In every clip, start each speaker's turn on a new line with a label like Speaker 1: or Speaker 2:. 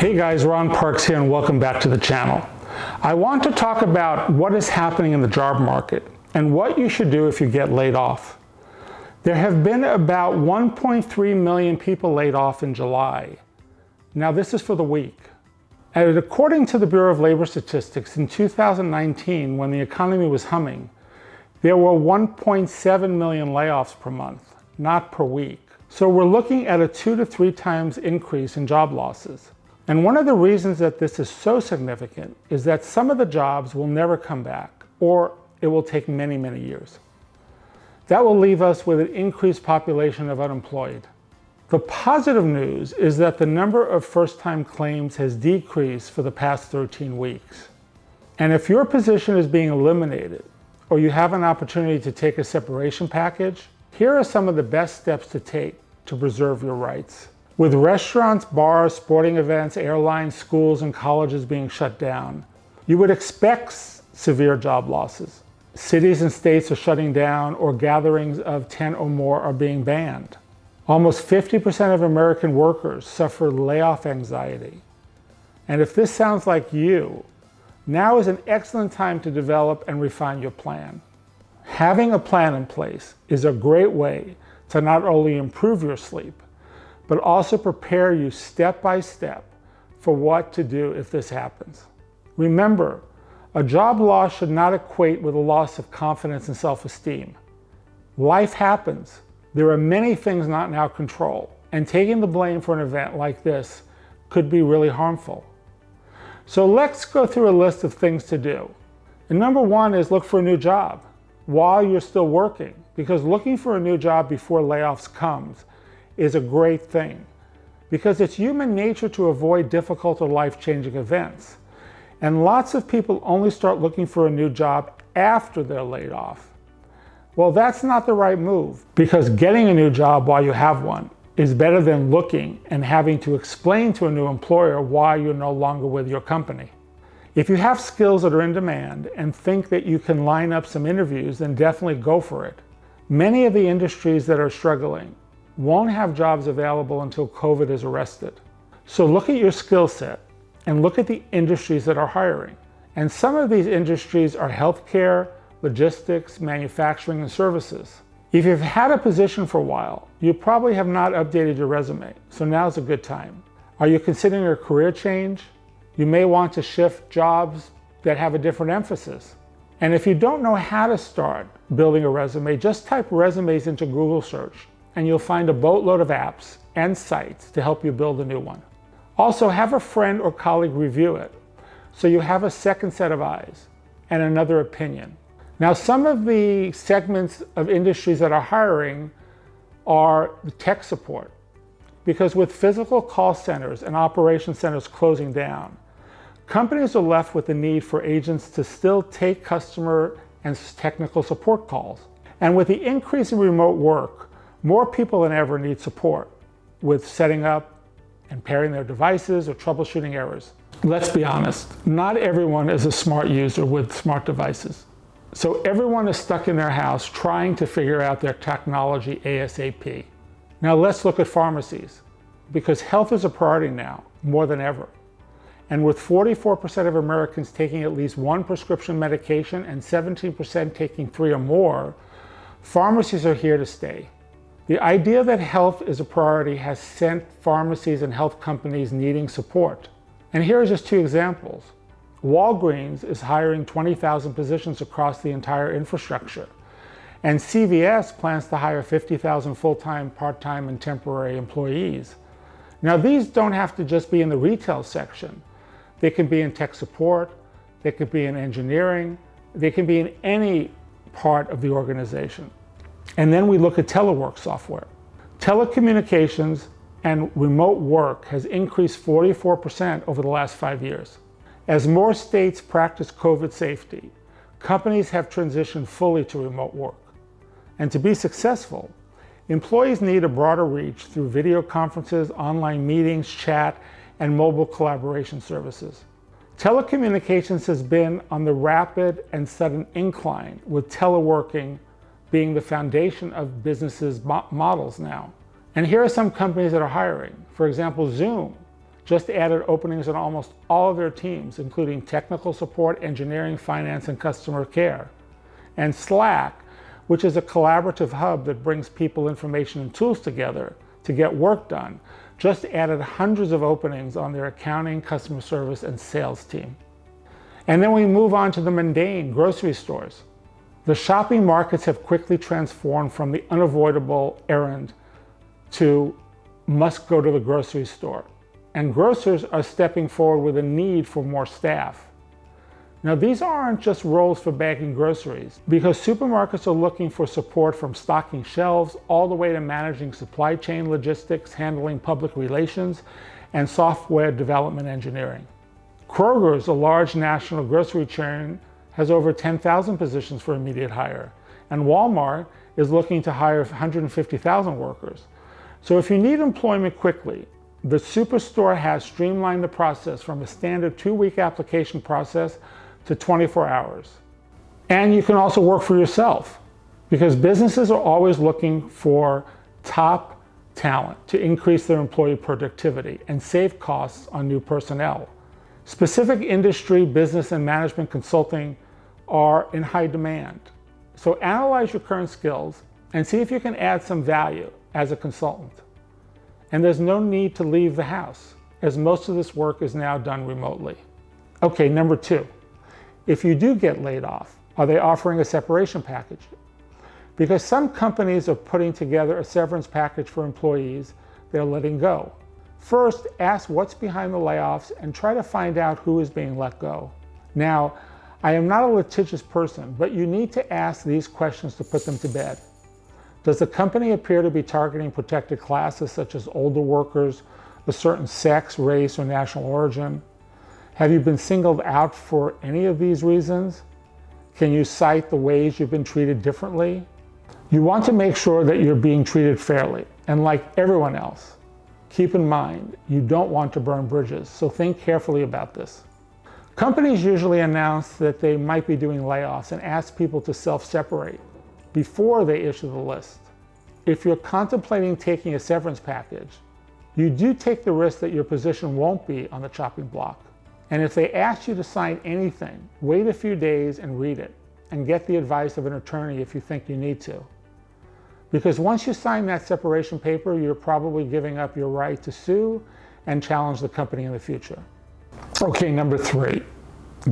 Speaker 1: Hey guys, Ron Parks here and welcome back to the channel. I want to talk about what is happening in the job market and what you should do if you get laid off. There have been about 1.3 million people laid off in July. Now this is for the week. And according to the Bureau of Labor Statistics, in 2019, when the economy was humming, there were 1.7 million layoffs per month, not per week. So we're looking at a 2 to 3 times increase in job losses. And one of the reasons that this is so significant is that some of the jobs will never come back, or it will take many, many years. That will leave us with an increased population of unemployed. The positive news is that the number of first-time claims has decreased for the past 13 weeks. And if your position is being eliminated, or you have an opportunity to take a separation package, here are some of the best steps to take to preserve your rights. With restaurants, bars, sporting events, airlines, schools, and colleges being shut down, you would expect severe job losses. Cities and states are shutting down, or gatherings of 10 or more are being banned. Almost 50% of American workers suffer layoff anxiety. And if this sounds like you, now is an excellent time to develop and refine your plan. Having a plan in place is a great way to not only improve your sleep, but also prepare you step by step for what to do if this happens. Remember, a job loss should not equate with a loss of confidence and self-esteem. Life happens. There are many things not in our control, and taking the blame for an event like this could be really harmful. So let's go through a list of things to do. And number one is look for a new job while you're still working, because looking for a new job before layoffs comes is a great thing, because it's human nature to avoid difficult or life-changing events. And lots of people only start looking for a new job after they're laid off. Well, that's not the right move, because getting a new job while you have one is better than looking and having to explain to a new employer why you're no longer with your company. If you have skills that are in demand and think that you can line up some interviews, then definitely go for it. Many of the industries that are struggling won't have jobs available until COVID is arrested. So look at your skill set and look at the industries that are hiring. And some of these industries are healthcare, logistics, manufacturing, and services. If you've had a position for a while, you probably have not updated your resume, so now's a good time. Are you considering a career change? You may want to shift jobs that have a different emphasis. And if you don't know how to start building a resume, just type resumes into Google search, and you'll find a boatload of apps and sites to help you build a new one. Also, have a friend or colleague review it, so you have a second set of eyes and another opinion. Now, some of the segments of industries that are hiring are the tech support, because with physical call centers and operation centers closing down, companies are left with the need for agents to still take customer and technical support calls. And with the increase in remote work, more people than ever need support with setting up and pairing their devices or troubleshooting errors. Let's be honest, not everyone is a smart user with smart devices. So everyone is stuck in their house trying to figure out their technology ASAP. Now let's look at pharmacies, because health is a priority now more than ever. And with 44% of Americans taking at least one prescription medication and 17% taking 3 or more, pharmacies are here to stay. The idea that health is a priority has sent pharmacies and health companies needing support. And here are just 2 examples. Walgreens is hiring 20,000 positions across the entire infrastructure. And CVS plans to hire 50,000 full-time, part-time, and temporary employees. Now, these don't have to just be in the retail section. They can be in tech support, they could be in engineering, they can be in any part of the organization. And then we look at telework software. Telecommunications and remote work has increased 44% over the last 5 years. As more states practice COVID safety, companies have transitioned fully to remote work. And to be successful, employees need a broader reach through video conferences, online meetings, chat, and mobile collaboration services. Telecommunications has been on the rapid and sudden incline, with teleworking being the foundation of businesses' models now. And here are some companies that are hiring. For example, Zoom just added openings in almost all of their teams, including technical support, engineering, finance, and customer care. And Slack, which is a collaborative hub that brings people, information, and tools together to get work done, just added hundreds of openings on their accounting, customer service, and sales team. And then we move on to the mundane grocery stores. The shopping markets have quickly transformed from the unavoidable errand to must go to the grocery store. And grocers are stepping forward with a need for more staff. Now, these aren't just roles for bagging groceries, because supermarkets are looking for support from stocking shelves all the way to managing supply chain logistics, handling public relations, and software development engineering. Kroger's, a large national grocery chain, has over 10,000 positions for immediate hire, and Walmart is looking to hire 150,000 workers. So if you need employment quickly, the Superstore has streamlined the process from a standard 2-week application process to 24 hours. And you can also work for yourself, because businesses are always looking for top talent to increase their employee productivity and save costs on new personnel. Specific industry, business, and management consulting are in high demand. So analyze your current skills and see if you can add some value as a consultant. And there's no need to leave the house, as most of this work is now done remotely. Okay, number 2. If you do get laid off, are they offering a separation package? Because some companies are putting together a severance package for employees they're letting go. First, ask what's behind the layoffs and try to find out who is being let go. Now, I am not a litigious person, but you need to ask these questions to put them to bed. Does the company appear to be targeting protected classes such as older workers, a certain sex, race, or national origin? Have you been singled out for any of these reasons? Can you cite the ways you've been treated differently? You want to make sure that you're being treated fairly, and like everyone else, keep in mind you don't want to burn bridges, so think carefully about this. Companies usually announce that they might be doing layoffs and ask people to self-separate before they issue the list. If you're contemplating taking a severance package, you do take the risk that your position won't be on the chopping block. And if they ask you to sign anything, wait a few days and read it, and get the advice of an attorney if you think you need to. Because once you sign that separation paper, you're probably giving up your right to sue and challenge the company in the future. Okay, number 3,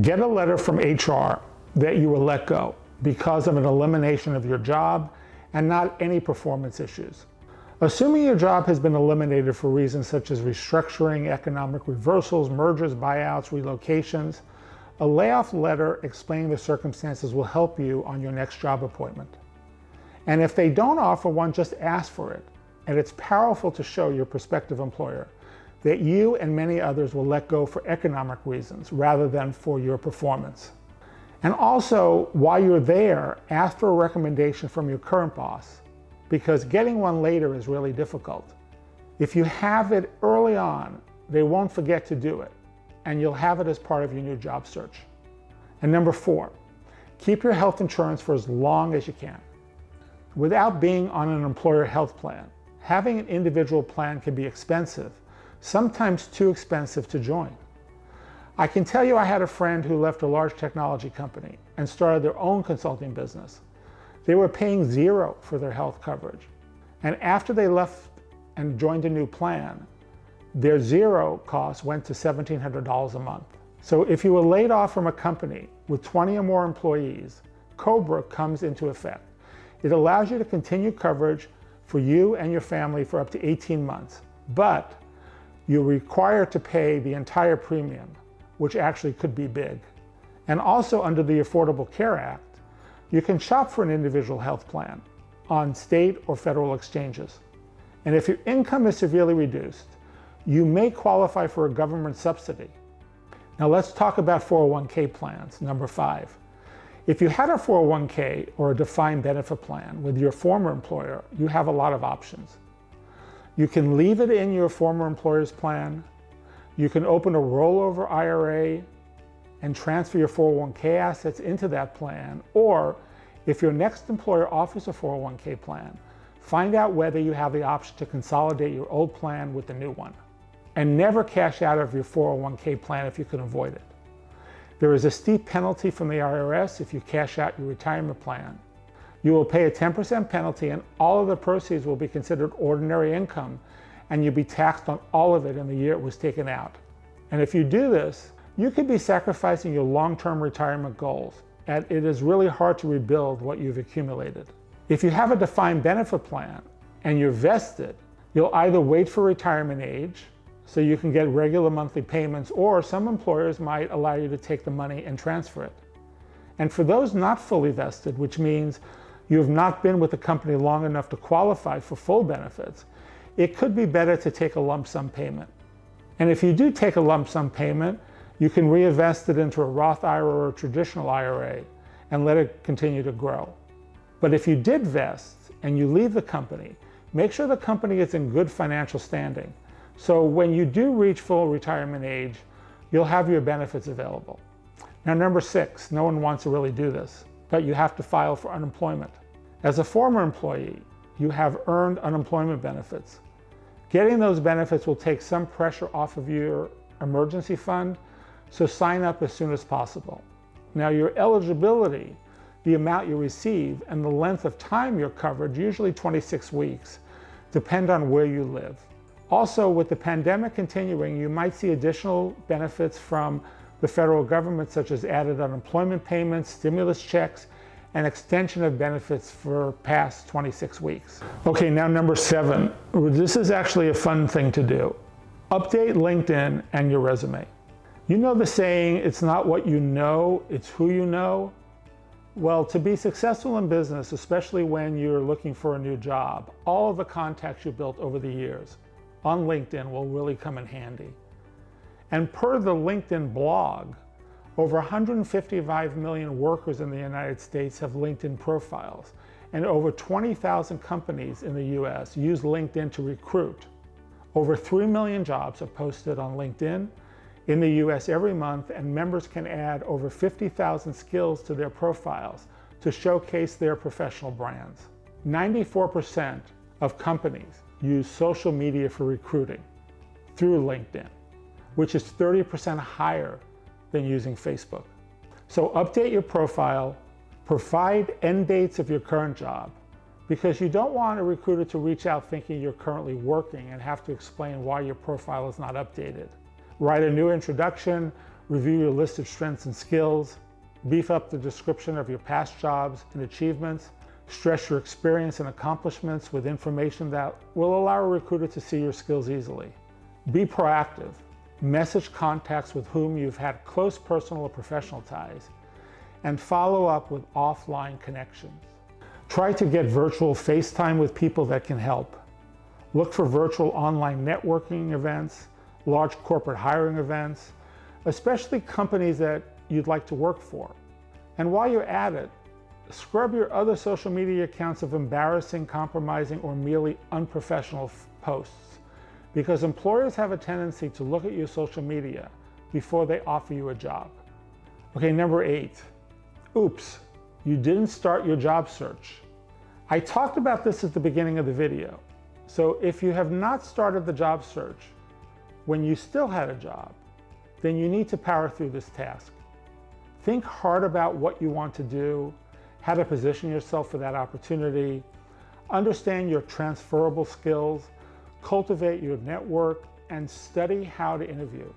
Speaker 1: get a letter from HR that you were let go because of an elimination of your job and not any performance issues. Assuming your job has been eliminated for reasons such as restructuring, economic reversals, mergers, buyouts, relocations, a layoff letter explaining the circumstances will help you on your next job appointment. And if they don't offer one, just ask for it. And it's powerful to show your prospective employer that you and many others will let go for economic reasons rather than for your performance. And also, while you're there, ask for a recommendation from your current boss, because getting one later is really difficult. If you have it early on, they won't forget to do it, and you'll have it as part of your new job search. And number 4, keep your health insurance for as long as you can. Without being on an employer health plan, having an individual plan can be expensive, sometimes too expensive to join. I can tell you I had a friend who left a large technology company and started their own consulting business. They were paying $0 for their health coverage. And after they left and joined a new plan, their $0 cost went to $1,700 a month. So if you were laid off from a company with 20 or more employees, COBRA comes into effect. It allows you to continue coverage for you and your family for up to 18 months, but you're required to pay the entire premium, which actually could be big. And also under the Affordable Care Act, you can shop for an individual health plan on state or federal exchanges. And if your income is severely reduced, you may qualify for a government subsidy. Now let's talk about 401k plans, number 5. If you had a 401k or a defined benefit plan with your former employer, you have a lot of options. You can leave it in your former employer's plan. You can open a rollover IRA and transfer your 401k assets into that plan. Or if your next employer offers a 401k plan, find out whether you have the option to consolidate your old plan with the new one. And never cash out of your 401k plan if you can avoid it. There is a steep penalty from the IRS if you cash out your retirement plan. You will pay a 10% penalty and all of the proceeds will be considered ordinary income and you'll be taxed on all of it in the year it was taken out. And if you do this, you could be sacrificing your long-term retirement goals, and it is really hard to rebuild what you've accumulated. If you have a defined benefit plan and you're vested, you'll either wait for retirement age so you can get regular monthly payments, or some employers might allow you to take the money and transfer it. And for those not fully vested, which means you have not been with the company long enough to qualify for full benefits, it could be better to take a lump sum payment. And if you do take a lump sum payment, you can reinvest it into a Roth IRA or a traditional IRA and let it continue to grow. But if you did vest and you leave the company, make sure the company is in good financial standing. So when you do reach full retirement age, you'll have your benefits available. Now, number 6, no one wants to really do this, but you have to file for unemployment. As a former employee, you have earned unemployment benefits. Getting those benefits will take some pressure off of your emergency fund, so sign up as soon as possible. Now, your eligibility, the amount you receive, and the length of time you're covered, usually 26 weeks, depend on where you live. Also, with the pandemic continuing, you might see additional benefits from the federal government, such as added unemployment payments, stimulus checks, and extension of benefits for past 26 weeks. Okay, now number 7. This is actually a fun thing to do. Update LinkedIn and your resume. You know the saying, it's not what you know, it's who you know? Well, to be successful in business, especially when you're looking for a new job, all of the contacts you built over the years on LinkedIn will really come in handy. And per the LinkedIn blog, over 155 million workers in the United States have LinkedIn profiles, and over 20,000 companies in the US use LinkedIn to recruit. Over 3 million jobs are posted on LinkedIn in the US every month, and members can add over 50,000 skills to their profiles to showcase their professional brands. 94% of companies use social media for recruiting through LinkedIn, which is 30% higher than using Facebook. So update your profile, provide end dates of your current job, because you don't want a recruiter to reach out thinking you're currently working and have to explain why your profile is not updated. Write a new introduction, review your list of strengths and skills, beef up the description of your past jobs and achievements, stress your experience and accomplishments with information that will allow a recruiter to see your skills easily. Be proactive. Message contacts with whom you've had close personal or professional ties, and follow up with offline connections. Try to get virtual FaceTime with people that can help. Look for virtual online networking events, large corporate hiring events, especially companies that you'd like to work for. And while you're at it, scrub your other social media accounts of embarrassing, compromising, or merely unprofessional posts, because employers have a tendency to look at your social media before they offer you a job. Okay, number 8. Oops, you didn't start your job search. I talked about this at the beginning of the video. So if you have not started the job search when you still had a job, then you need to power through this task. Think hard about what you want to do, how to position yourself for that opportunity, understand your transferable skills, cultivate your network, and study how to interview.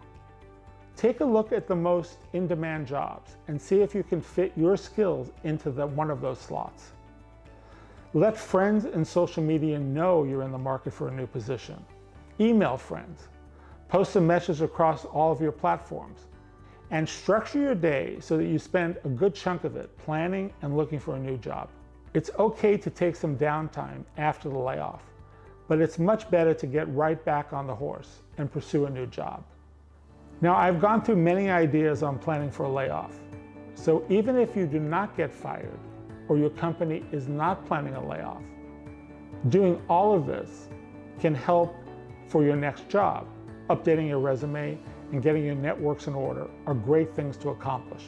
Speaker 1: Take a look at the most in-demand jobs and see if you can fit your skills into one of those slots. Let friends in social media know you're in the market for a new position. Email friends. Post a message across all of your platforms. And structure your day so that you spend a good chunk of it planning and looking for a new job. It's okay to take some downtime after the layoff, but it's much better to get right back on the horse and pursue a new job. Now, I've gone through many ideas on planning for a layoff. So even if you do not get fired or your company is not planning a layoff, doing all of this can help for your next job. Updating your resume and getting your networks in order are great things to accomplish.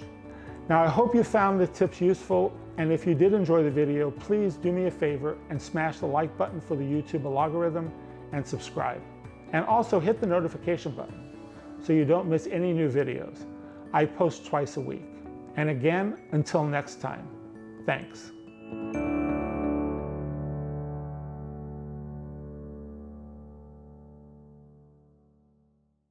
Speaker 1: Now, I hope you found the tips useful, and if you did enjoy the video, please do me a favor and smash the like button for the YouTube algorithm and subscribe. And also hit the notification button so you don't miss any new videos. I post twice a week. And again, until next time, thanks.